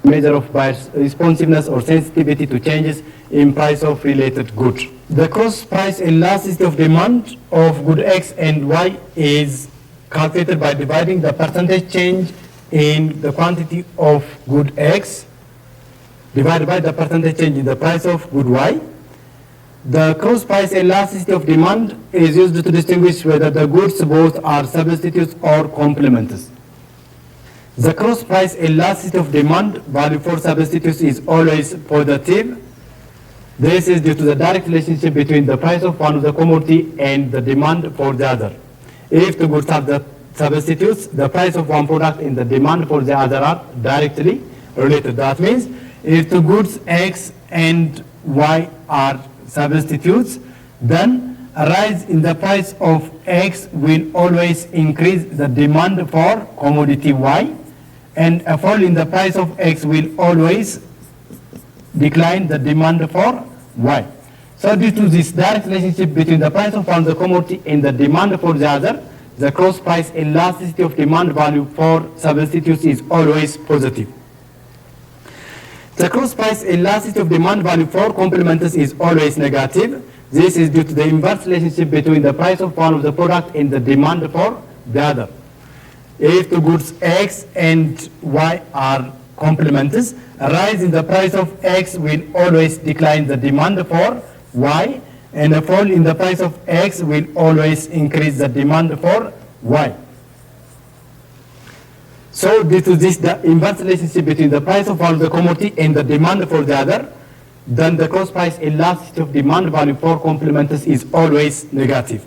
measure of buyers' responsiveness or sensitivity to changes in price of related goods. The cross price elasticity of demand of good X and Y is calculated by dividing the percentage change in the quantity of good X divided by the percentage change in the price of good Y. The cross price elasticity of demand is used to distinguish whether the goods both are substitutes or complements. The cross price elasticity of demand value for substitutes is always positive. This is due to the direct relationship between the price of one of the commodity and the demand for the other. If the goods are the substitutes, the price of one product and the demand for the other are directly related. That means if the goods X and Y are substitutes, then a rise in the price of X will always increase the demand for commodity Y, and a fall in the price of X will always decline the demand for Y. So due to this direct relationship between the price of one of the commodity and the demand for the other, the cross price elasticity of demand value for substitutes is always positive. The cross price elasticity of demand value for complements is always negative. This is due to the inverse relationship between the price of one of the product and the demand for the other. If the goods X and Y are complements, a rise in the price of X will always decline the demand for Y, and a fall in the price of X will always increase the demand for Y. So due to this the inverse relationship between the price of one of the commodity and the demand for the other, then the cross price elasticity of demand value for complements is always negative.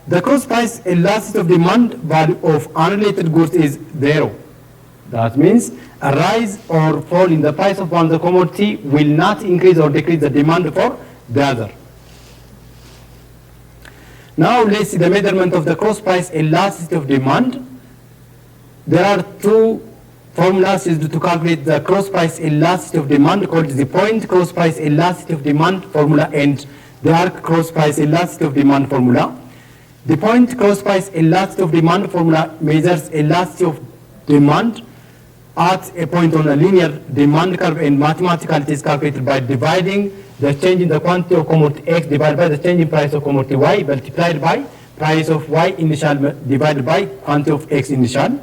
The cross price elasticity of demand value of unrelated goods is 0. That means a rise or fall in the price of one of the commodity will not increase or decrease the demand for the other. Now let's see the measurement of the cross price elasticity of demand. There are two formulas used to calculate the cross price elasticity of demand, called the point cross price elasticity of demand formula and the arc cross price elasticity of demand formula. The point cross price elasticity of demand formula measures elasticity of demand at a point on a linear demand curve, and mathematically it is calculated by dividing the change in the quantity of commodity X divided by the change in price of commodity Y multiplied by price of Y initial divided by quantity of X initial.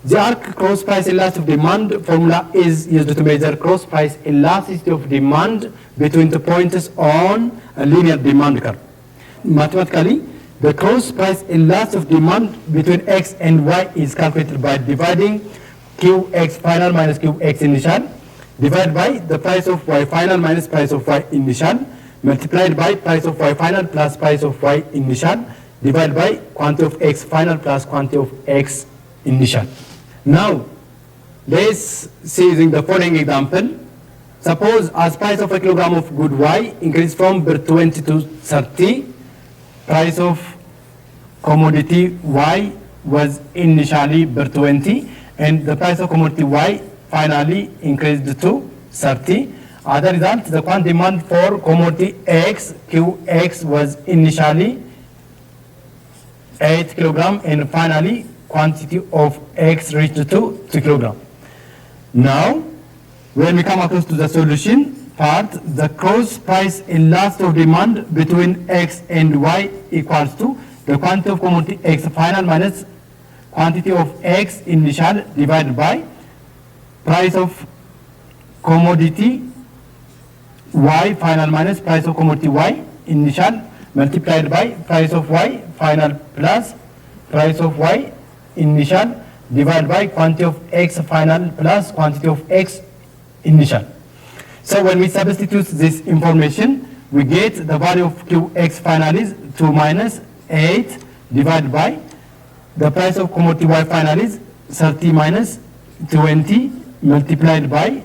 The arc cross price elasticity of demand formula is used to measure cross price elasticity of demand between the points on a linear demand curve. Mathematically, the cross price elasticity of demand between X and Y is calculated by dividing Qx final minus Qx initial divided by the price of Y final minus price of Y initial multiplied by price of Y final plus price of Y initial divided by quantity of X final plus quantity of X initial. Now, let's see using the following example. Suppose as price of a kilogram of good Y increased from 20 to 30, price of commodity Y was initially 20, and the price of commodity Y finally increased to 30. As a result, the quantity demand for commodity X, Qx, was initially 8 kg, and finally quantity of X reached to 2 kg. Now, when we come across to the solution part, the cross price elasticity of demand between X and Y equals to the quantity of commodity X final minus quantity of X initial divided by price of commodity Y final minus price of commodity Y initial multiplied by price of Y final plus price of Y initial divided by quantity of X final plus quantity of X initial. So when we substitute this information, we get the value of Qx final is 2 minus 8 divided by the price of commodity Y final is 30 minus 20 multiplied by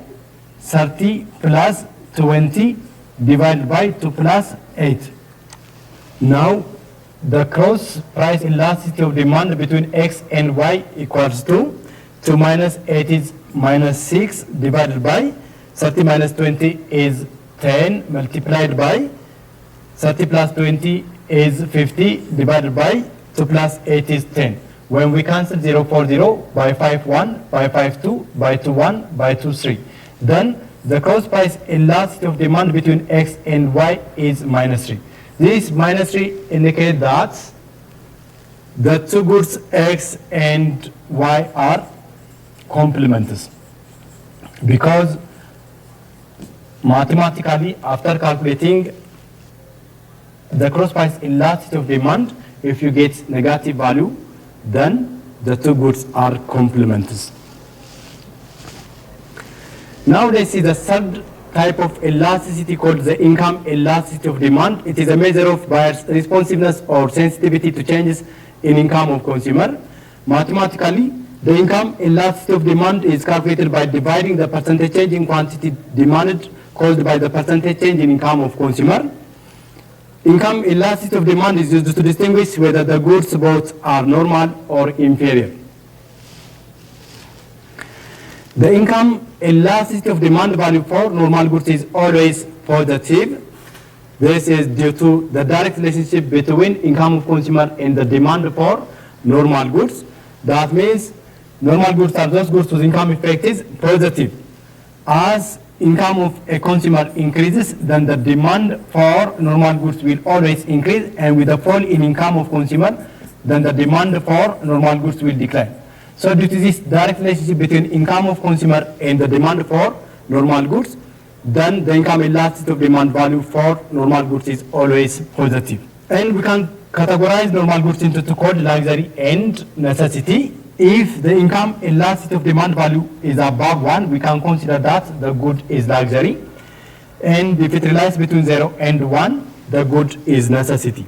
30 plus 20 divided by 2 plus 8. Now, the cross price elasticity of demand between X and Y equals to 2 minus 8 is minus 6 divided by 30 minus 20 is 10 multiplied by 30 plus 20 is 50 divided by 2 plus 8 is 10. When we cancel 0, 4, 0, by 5, 1, by 5, 2, by 2, 1, by 2, 3. Then the cross price elasticity of demand between X and Y is minus 3. This minus 3 indicates that the two goods X and Y are complements. Because mathematically, after calculating the cross price elasticity of demand, if you get negative value, then the two goods are complements. Now let's see the third type of elasticity called the income elasticity of demand. It is a measure of buyer's responsiveness or sensitivity to changes in income of consumer. Mathematically, the income elasticity of demand is calculated by dividing the percentage change in quantity demanded caused by the percentage change in income of consumer. Income elasticity of demand is used to distinguish whether the goods bought are normal or inferior. The income elasticity of demand value for normal goods is always positive. This is due to the direct relationship between income of consumer and the demand for normal goods. That means normal goods are those goods whose income effect is positive. As income of a consumer increases, then the demand for normal goods will always increase, and with a fall in income of consumer, then the demand for normal goods will decline. So due to this direct relationship between income of consumer and the demand for normal goods, then the income elasticity of demand value for normal goods is always positive. And we can categorize normal goods into two called luxury and necessity. If the income elasticity of demand value is above 1, we can consider that the good is luxury. And if it relies between 0 and 1, the good is necessity.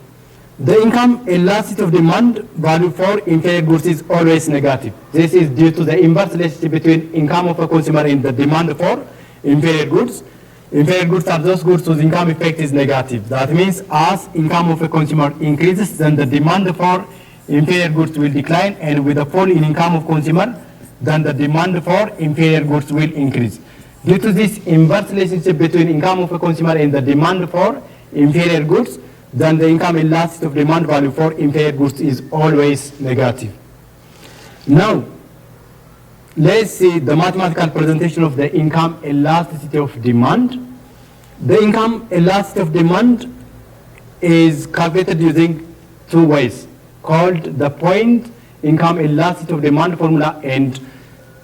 The income elasticity of demand value for inferior goods is always negative. This is due to the inverse relationship between income of a consumer and the demand for inferior goods. Inferior goods are those goods whose income effect is negative. That means as income of a consumer increases, then the demand for inferior goods will decline, and with a fall in income of consumer, then the demand for inferior goods will increase. Due to this inverse relationship between income of a consumer and the demand for inferior goods, then the income elasticity of demand value for inferior goods is always negative. Now, let's see the mathematical presentation of the income elasticity of demand. The income elasticity of demand is calculated using two ways, called the point income elasticity of demand formula and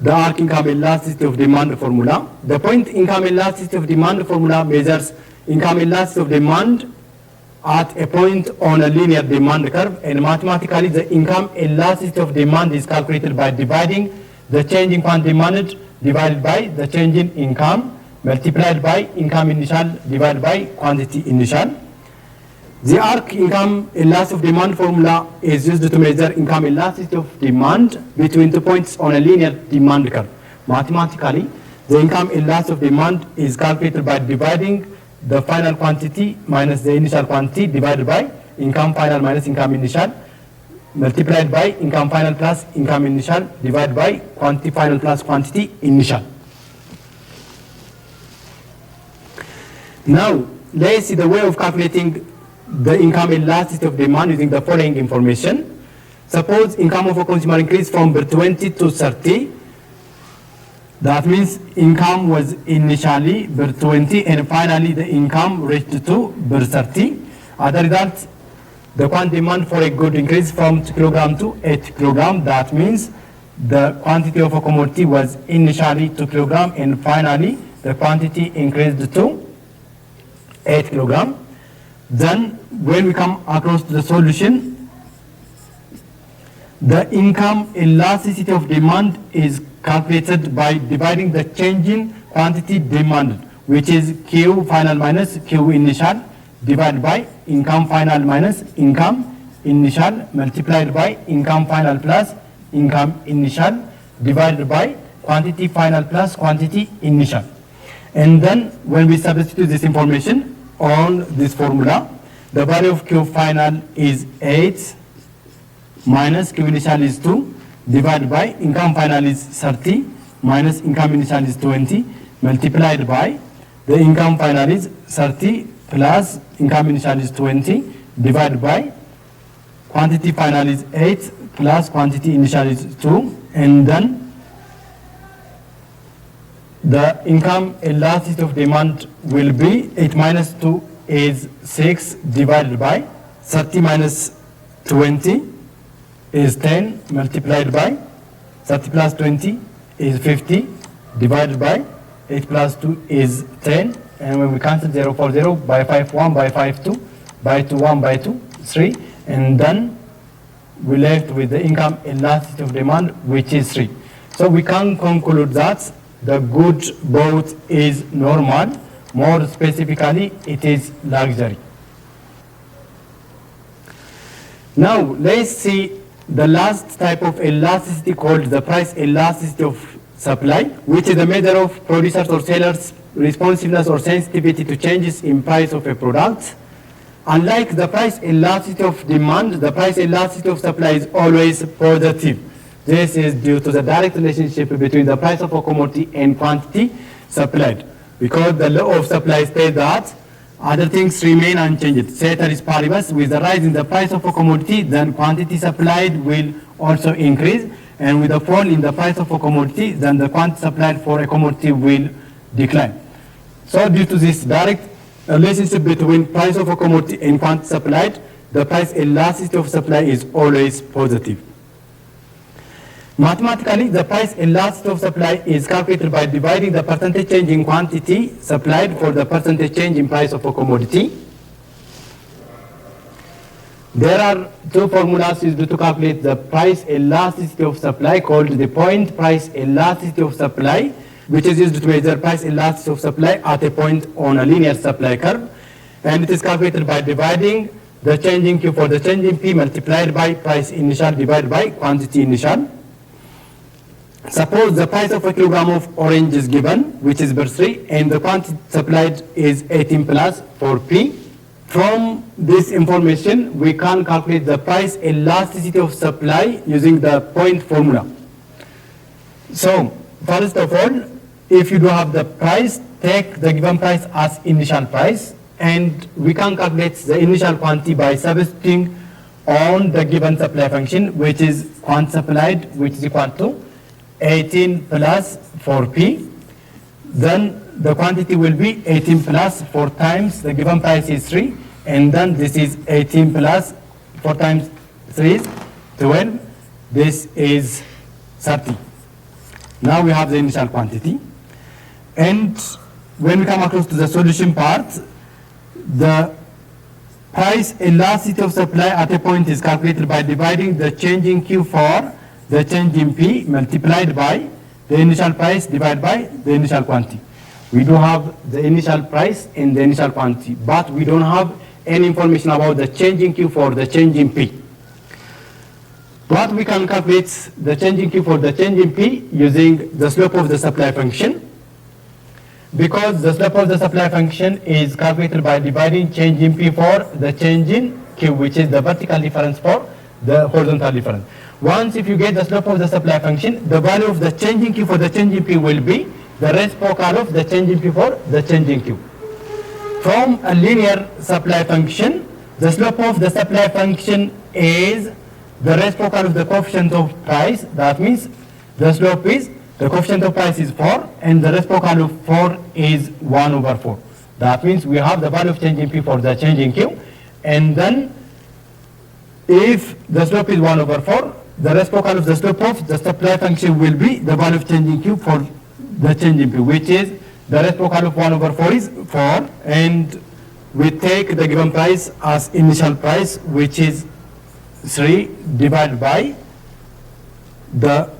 the arc income elasticity of demand formula. The point income elasticity of demand formula measures income elasticity of demand at a point on a linear demand curve, and mathematically the income elasticity of demand is calculated by dividing the change in quantity demanded divided by the change in income multiplied by income initial divided by quantity initial. The arc income elasticity of demand formula is used to measure income elasticity of demand between 2 points on a linear demand curve. Mathematically, the income elasticity of demand is calculated by dividing the final quantity minus the initial quantity divided by income final minus income initial multiplied by income final plus income initial divided by quantity final plus quantity initial. Now, let's see the way of calculating the income elasticity of demand using the following information. Suppose income of a consumer increased from 20 to 30. That means income was initially 20 and finally the income reached to 30. As a result, the quantity demand for a good increased from 2 kg to 8 kg. That means the quantity of a commodity was initially 2 kg and finally the quantity increased to 8 kg. Then when we come across to the solution, the income elasticity of demand is calculated by dividing the change in quantity demanded, which is Q final minus Q initial divided by income final minus income initial multiplied by income final plus income initial divided by quantity final plus quantity initial. And then when we substitute this information on this formula, the value of Q final is 8 minus Q initial is 2 divided by income final is 30 minus income initial is 20 multiplied by the income final is 30 plus income initial is 20 divided by quantity final is 8 plus quantity initial is 2, and then the income elasticity of demand will be 8 minus 2 is 6 divided by 30 minus 20 is 10 multiplied by 30 plus 20 is 50 divided by 8 plus 2 is 10, and when we cancel 0 for 0, by 5 1, by 5 2, by 2 1, by 2 3, and then we left with the income elasticity of demand, which is 3. So we can conclude that the good boat is normal. More specifically, it is luxury. Now let's see the last type of elasticity called the price elasticity of supply, which is a measure of producers or sellers' responsiveness or sensitivity to changes in price of a product. Unlike the price elasticity of demand, the price elasticity of supply is always positive. This is due to the direct relationship between the price of a commodity and quantity supplied. Because the law of supply states that other things remain unchanged. Ceteris paribus, with the rise in the price of a commodity, then quantity supplied will also increase. And with the fall in the price of a commodity, then the quantity supplied for a commodity will decline. So due to this direct relationship between price of a commodity and quantity supplied, the price elasticity of supply is always positive. Mathematically, the price elasticity of supply is calculated by dividing the percentage change in quantity supplied for the percentage change in price of a commodity. There are two formulas used to calculate the price elasticity of supply, called the point price elasticity of supply, which is used to measure price elasticity of supply at a point on a linear supply curve. And it is calculated by dividing the change in Q for the change in P multiplied by price initial divided by quantity initial. Suppose the price of a kilogram of orange is given, which is verse 3, and the quantity supplied is 18 plus for P. From this information, we can calculate the price elasticity of supply using the point formula. So, first of all, if you do have the price, take the given price as initial price, and we can calculate the initial quantity by substituting on the given supply function, which is quantity supplied, which is equal to 18 plus 4P. Then the quantity will be 18 plus 4 times the given price is 3, and then this is 18 plus 4 times 3 is 12. This is 30. Now we have the initial quantity. And when we come across to the solution part, the price elasticity of supply at a point is calculated by dividing the change in Q for the change in P multiplied by the initial price divided by the initial quantity. We do have the initial price and the initial quantity, but we don't have any information about the change in Q for the change in P. But we can calculate the change in Q for the change in P using the slope of the supply function, because the slope of the supply function is calculated by dividing change in P for the change in Q, which is the vertical difference for the horizontal difference. Once if you get the slope of the supply function, the value of the change in Q for the change in P will be the reciprocal of the change in P for the change in Q. From a linear supply function, the slope of the supply function is the reciprocal of the coefficient of price. That means the slope is, the coefficient of price is 4, and the reciprocal of 4 is 1 over 4. That means we have the value of change in P for the change in Q, and then if the slope is 1 over 4, the reciprocal of the slope of the supply function will be the value of change in Q for the change in P, which is the reciprocal of 1 over 4 is 4, and we take the given price as initial price, which is 3 divided by the,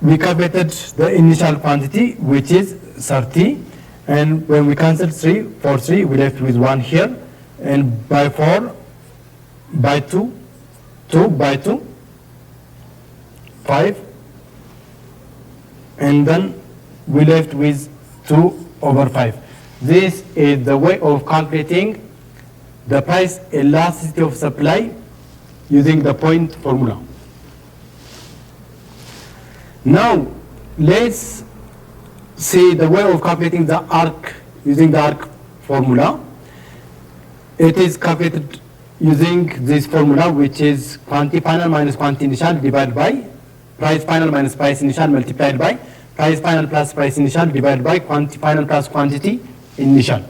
we calculated the initial quantity, which is 30, and when we cancel 3 for 3, we left with 1 here, and by 4, by 2, 2 by 2, 5, and then we left with 2 over 5. This is the way of calculating the price elasticity of supply using the point formula. Now let's see the way of calculating the arc using the arc formula. It is calculated using this formula, which is quantity final minus quantity initial divided by price final minus price initial multiplied by price final plus price initial divided by quantity final plus quantity initial.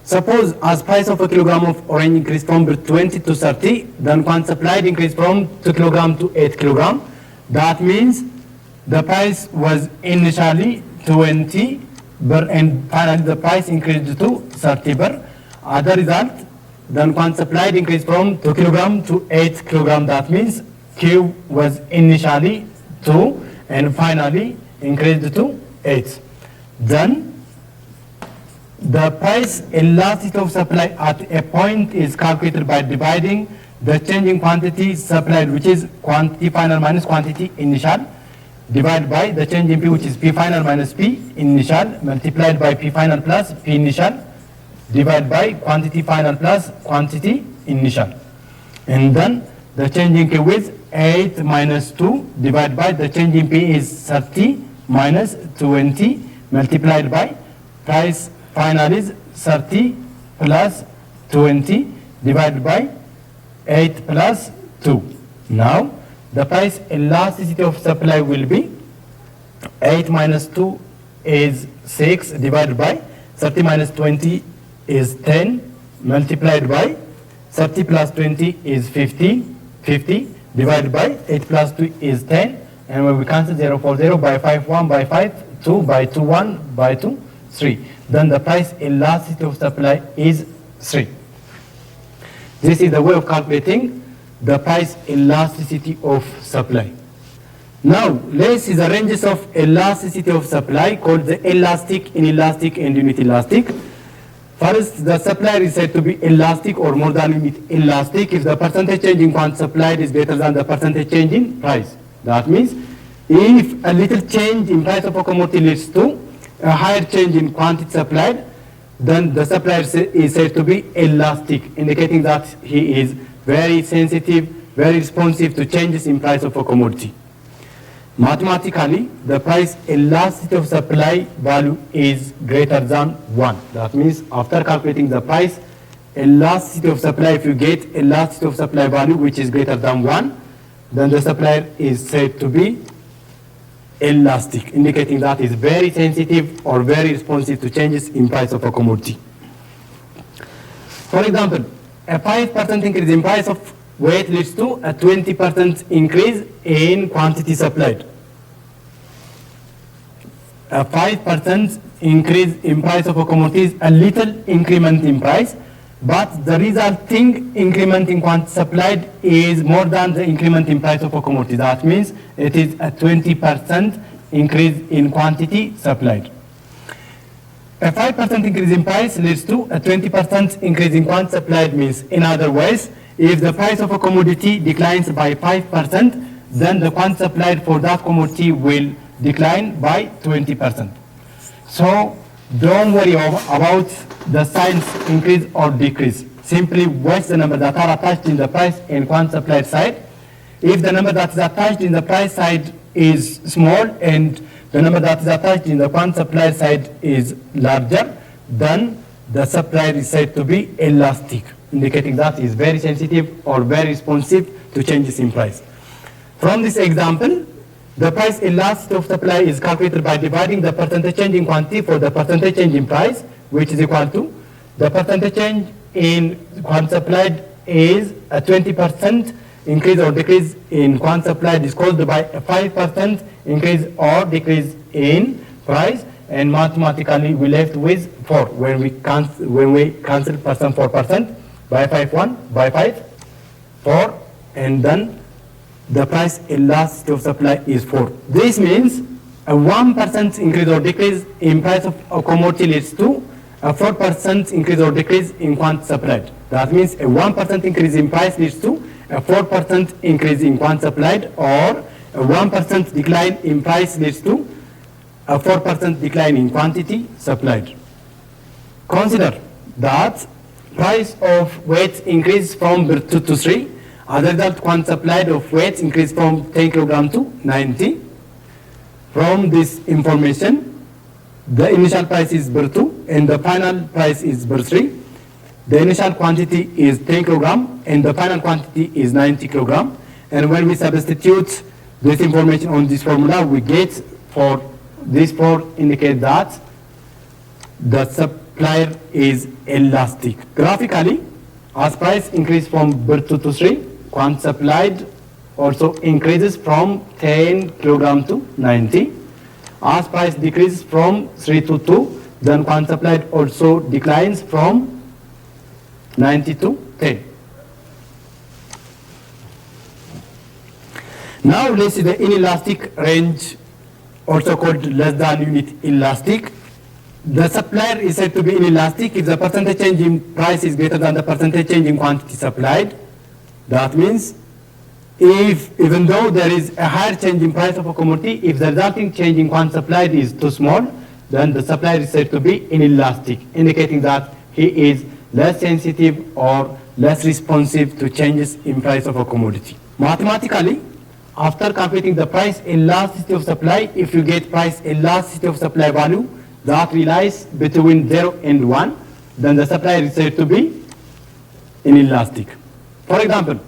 Suppose as price of a kilogram of orange increased from 20 to 30, then quantity supplied increased from 2 kilogram to 8 kilogram. That means the price was initially 20 and finally the price increased to 30 bar. As a result, then quantity supplied increased from 2 kilogram to 8 kilogram. That means Q was initially 2 and finally increased to 8. Then the price elasticity of supply at a point is calculated by dividing the changing quantity supplied, which is quantity final minus quantity initial, divided by the change in P, which is P final minus P initial, multiplied by P final plus P initial, divided by quantity final plus quantity initial. And then the change in Q is 8 minus 2, divided by the change in P is 30 minus 20, multiplied by price final is 30 plus 20, divided by 8 plus 2. Now, the price elasticity of supply will be 8 minus 2 is 6, divided by 30 minus 20 is 10, multiplied by 30 plus 20 is 50, divided by 8 plus 2 is 10, and when we cancel 0 for 0, by 5, 1, by 5, 2, by 2, 1, by 2, 3. Then the price elasticity of supply is 3. This is the way of calculating the price elasticity of supply. Now, let's see the ranges of elasticity of supply called the elastic, inelastic, and unit elastic. First, the supplier is said to be elastic or more than unit elastic if the percentage change in quantity supplied is greater than the percentage change in price. That means if a little change in price of a commodity leads to a higher change in quantity supplied, then the supplier is said to be elastic, indicating that he is very sensitive, very responsive to changes in price of a commodity. Mathematically, the price elasticity of supply value is greater than 1. That means after calculating the price elasticity of supply, if you get elasticity of supply value which is greater than 1, then the supplier is said to be elastic, indicating that is very sensitive or very responsive to changes in price of a commodity. For example, a 5% increase in price of weight leads to a 20% increase in quantity supplied. A 5% increase in price of a commodity is a little increment in price, but the resulting increment in quantity supplied is more than the increment in price of a commodity. That means it is a 20% increase in quantity supplied. A 5% increase in price leads to a 20% increase in quantity supplied. Means, in other words, if the price of a commodity declines by 5%, then the quantity supplied for that commodity will decline by 20%. So don't worry about the signs increase or decrease. Simply watch the number that are attached in the price and quantity supplied side. If the number that is attached in the price side is small and the number that is attached in the quantity supplied side is larger, then the supplier is said to be elastic, indicating that is very sensitive or very responsive to changes in price. From this example, the price elasticity of supply is calculated by dividing the percentage change in quantity for the percentage change in price, which is equal to the percentage change in quantity supplied is a 20% increase or decrease in quantity supplied is caused by a 5% increase or decrease in price, and mathematically we left with 4 when we cancel percent 4% by 5 1 by 5 4, and then the price elasticity of supply is 4. This means a 1% increase or decrease in price of a commodity leads to a 4% increase or decrease in quantity supplied. That means a 1% increase in price leads to a 4% increase in quantity supplied, or a 1% decline in price leads to a 4% decline in quantity supplied. Consider that price of weights increased from 2 to 3. As a result, quantity supplied of weights increased from 10 kg to 90. From this information, the initial price is 2 and the final price is 3. the initial quantity is 10 kilogram and the final quantity is 90 kilogram. And when we substitute this information on this formula, we get for this 4 indicate that the supplier is elastic. Graphically, as price increase from bird 2 to 3, quantity supplied also increases from 10 kilogram to 90. As price decreases from 3 to 2, then quantity supplied also declines from 90 to 10. Now let's see the inelastic range, also called less than unit elastic. The supplier is said to be inelastic if the percentage change in price is greater than the percentage change in quantity supplied. That means if, even though there is a higher change in price of a commodity, if the resulting change in quantity supplied is too small, then the supplier is said to be inelastic, indicating that he is less sensitive or less responsive to changes in price of a commodity. Mathematically, after calculating the price elasticity of supply, if you get price elasticity of supply value that relies between 0 and 1, then the supplier is said to be inelastic. For example,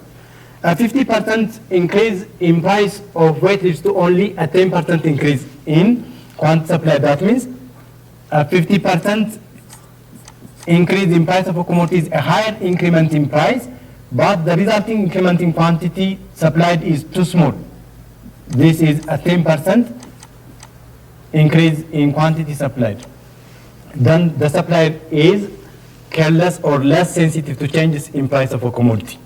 a 50% increase in price of weight leads to only a 10% increase in quantity supply. That means a 50% increase in price of a commodity is a higher increment in price, but the resulting increment in quantity supplied is too small. This is a 10% increase in quantity supplied. Then the supplier is careless or less sensitive to changes in price of a commodity.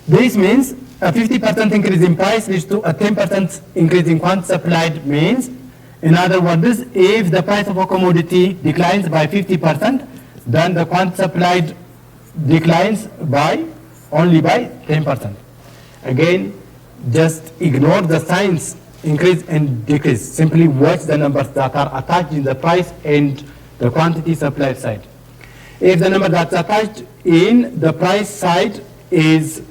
This means a 50% increase in price leads to a 10% increase in quantity supplied means, in other words, if the price of a commodity declines by 50%, then the quantity supplied declines by only by 10%. Again, just ignore the signs increase and decrease. Simply watch the numbers that are attached in the price and the quantity supplied side. If the number that's attached in the price side is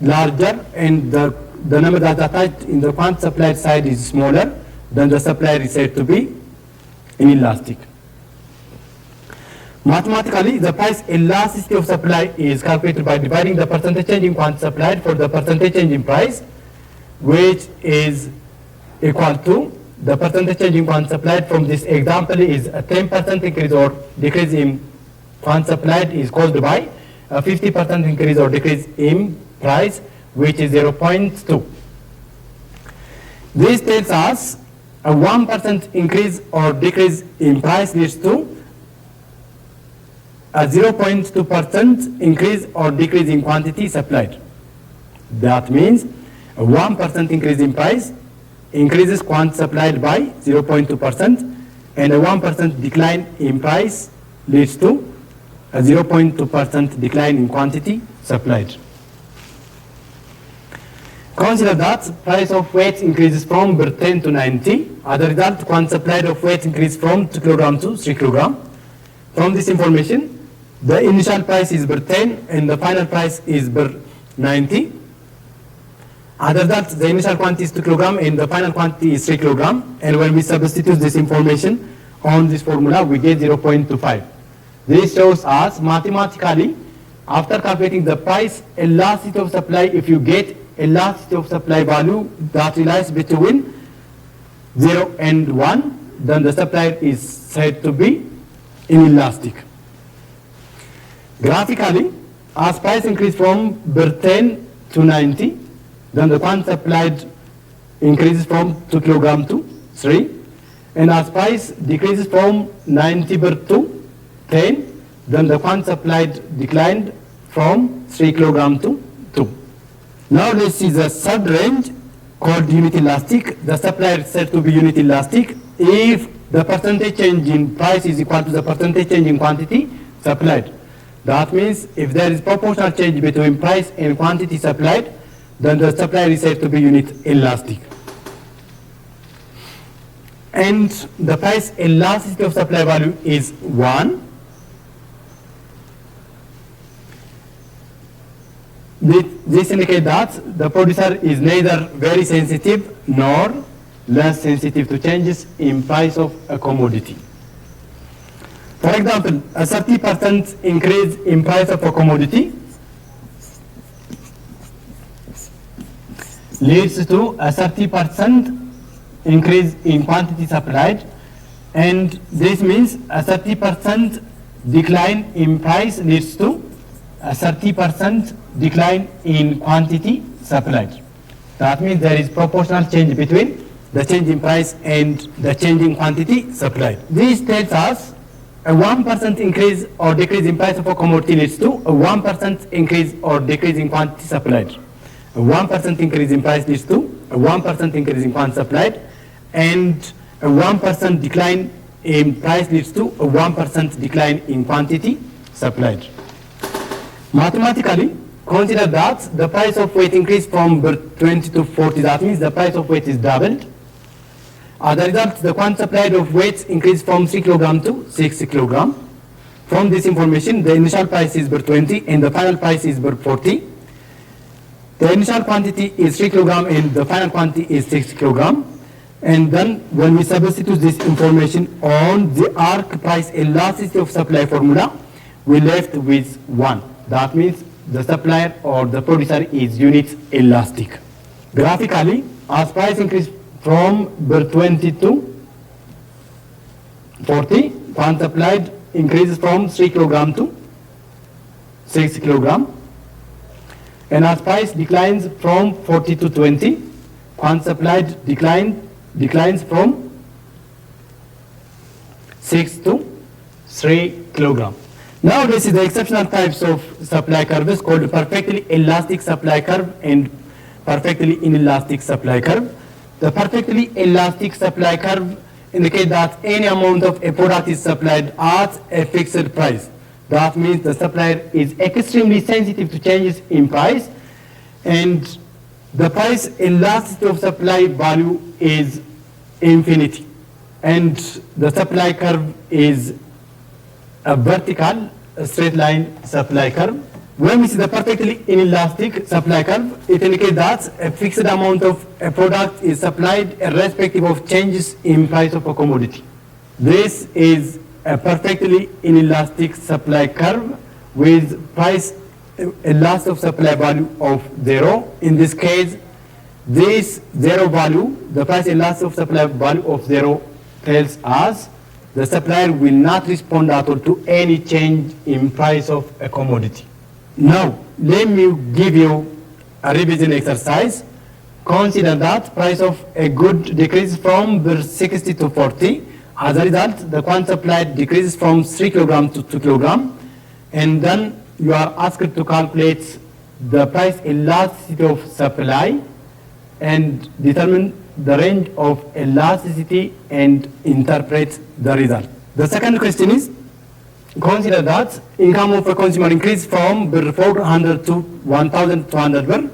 larger and the number that's attached in the quantity supplied side is smaller, then the supplier is said to be inelastic. Mathematically, the price elasticity of supply is calculated by dividing the percentage change in quantity supplied for the percentage change in price, which is equal to the percentage change in quantity supplied. From this example is a 10% increase or decrease in quantity supplied is caused by a 50% increase or decrease in price, which is 0.2. This tells us a 1% increase or decrease in price leads to a 0.2% increase or decrease in quantity supplied. That means a 1% increase in price increases quantity supplied by 0.2%, and a 1% decline in price leads to a 0.2% decline in quantity supplied. Consider that price of weight increases from 10 to 90. As a result, quantity supplied of weight increases from 2 kg to 3 kg. From this information, the initial price is 10 and the final price is 90. As a result, the initial quantity is 2 kg and the final quantity is 3 kg. And when we substitute this information on this formula, we get 0.25. This shows us mathematically, after calculating the price elasticity of supply, if you get elasticity of supply value that relies between 0 and 1, then the supplier is said to be inelastic. Graphically, as price increase from 10 to 90, then the quantity supplied increases from 2 kg to 3. And as price decreases from 90 to 10, then the quantity supplied declined from 3 kg to 2. Now let's see the third range called unit elastic. The supplier is said to be unit elastic if the percentage change in price is equal to the percentage change in quantity supplied. That means if there is proportional change between price and quantity supplied, then the supplier is said to be unit elastic. And the price elasticity of supply value is 1. This indicates that the producer is neither very sensitive nor less sensitive to changes in price of a commodity. For example, a 30% increase in price of a commodity leads to a 30% increase in quantity supplied, and this means a 30% decline in price leads to a 30% decline in quantity supplied. That means there is proportional change between the change in price and the change in quantity supplied. This tells us a 1% increase or decrease in price of a commodity leads to a 1% increase or decrease in quantity supplied. A 1% increase in price leads to a 1% increase in quantity supplied, and a 1% decline in price leads to a 1% decline in quantity supplied. Mathematically, consider that the price of weight increased from 20 to 40. That means the price of weight is doubled. As a result, the quantity supplied of weights increased from 3 kg to 6 kg. From this information, the initial price is 20 and the final price is 40. The initial quantity is 3 kg and the final quantity is 6 kg. And then when we substitute this information on the arc price elasticity of supply formula, we left with 1. That means the supplier or the producer is unit elastic. Graphically, as price increase from 20 to 40, quantity supplied increases from 3 kg to 6 kg. And as price declines from 40 to 20, quantity supplied declines from 6 to 3 kg. Now this is the exceptional types of supply curves called perfectly elastic supply curve and perfectly inelastic supply curve. The perfectly elastic supply curve indicates that any amount of a product is supplied at a fixed price. That means the supplier is extremely sensitive to changes in price, and the price elasticity of supply value is infinity, and the supply curve is a vertical straight line supply curve. When we see the perfectly inelastic supply curve, it indicates that a fixed amount of a product is supplied irrespective of changes in price of a commodity. This is a perfectly inelastic supply curve with price elasticity of supply value of 0. In this case, this 0 value, the price elasticity of supply value of 0, tells us the supplier will not respond at all to any change in price of a commodity. Now, let me give you a revision exercise. Consider that price of a good decreases from 60 to 40. As a result, the quantity supplied decreases from 3 kg to 2 kg. And then you are asked to calculate the price elasticity of supply and determine the range of elasticity and interpret the result. The second question is, consider that income of a consumer increased from 400 to 1,200 birr.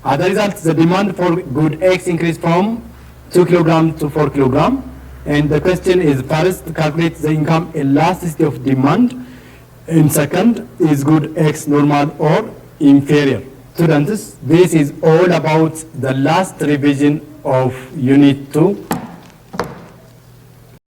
As a result, the demand for good X increased from 2 kg to 4 kg. And the question is, first, calculate the income elasticity of demand. And second, is good X normal or inferior? Students, this is all about the last revision of Unit 2.